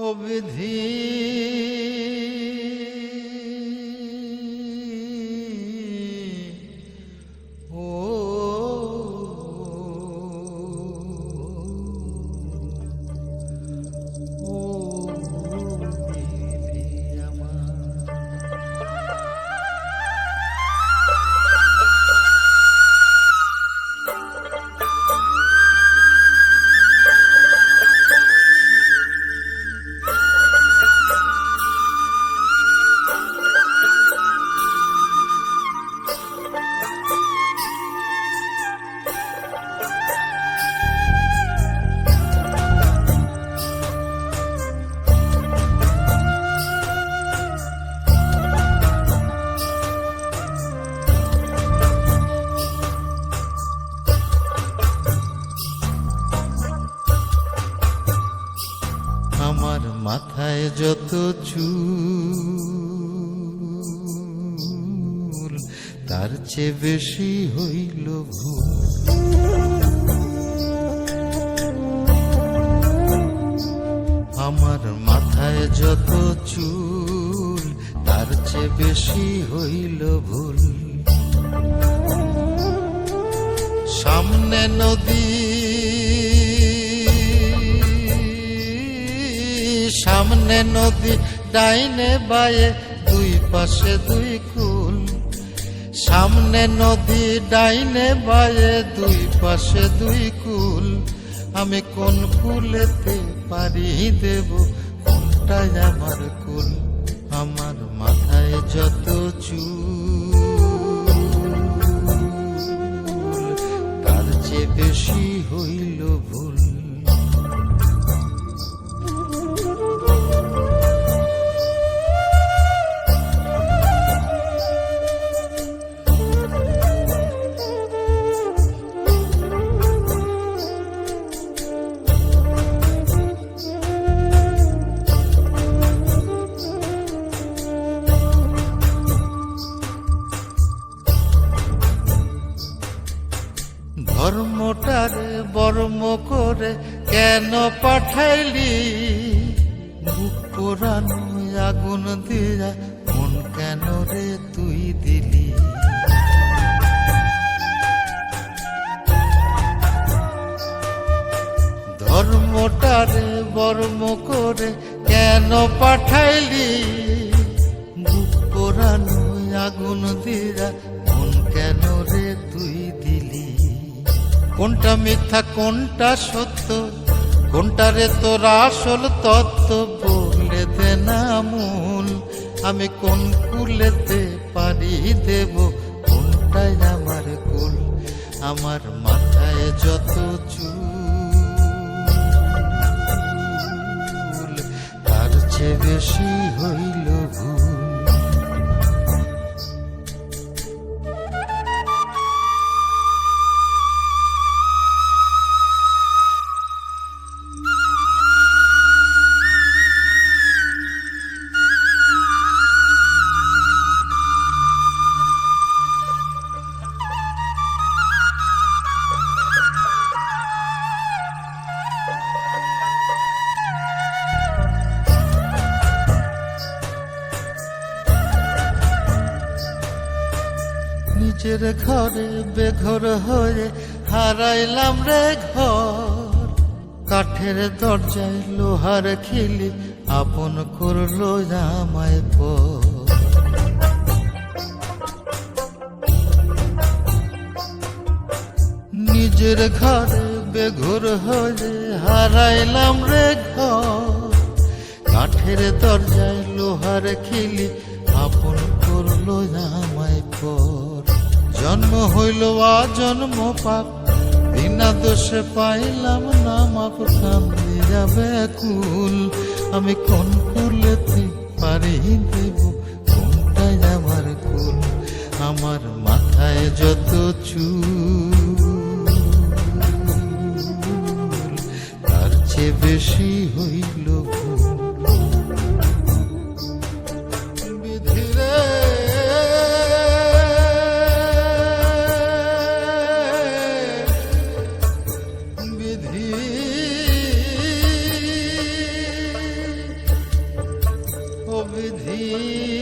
ও বিধি আমার মাথায় যত চুল তার চেয়ে বেশি হইল ভুল। আমার মাথায় যত চুল তার চেয়ে বেশি হইল ভুল। সামনে নদী সামনে নদী ডাইনে বায়ে দুই পাশে দুই কুল। সামনে নদী ডাইনে বায়ে দুই পাশে দুই কুল। আমি কোন কুলেতে পারি দেব কোনটাই আমার কুল। আমার মাথায় যত চুল তার চেয়ে বেশি হইল ভুল। ধর্মটারে বর্ম করে কেন পাঠাইলি? বুক পোড়ানো আগুন দিয়া মন কেন রে তুই দিলি? ধর্মটারে বর্ম করে কেন পাঠাইলি? বুক পোড়ানো আগুন দিয়া মন কেন রে তুই দিলি? কোনটা মিথ্যা কোনটা সত্য, কোনটারে তোর আসল তত্ত্ব বলে দে না মূল। আমি কোন কুলেতে পারি দেব কোনটাই আমার কুল। আমার মাথায় যত চুল তার চেয়ে বেশি হইল ভুল। নিজের ঘরে বেঘর হয়ে হারাইলাম রে ঘর। কাঠের দরজায় লোহার খিলি আপন করলো আমায় পর। নিজের ঘরে বেঘর হয়ে হারাইলাম রে ঘর। কাঠের দরজায় লোহার খিলি আপন করলো আমায় পর। জন্ম হইল জন্ম পাপ, বিনা দোষে পাইলাম না মাপ। কান্দি যাবে কুল, আমি কোন কুলেতে পারি দেব কোনটাই আমার কুল। আমার মাথায় যত চুল তার চেয়ে বেশি হইল ভুল। বিধি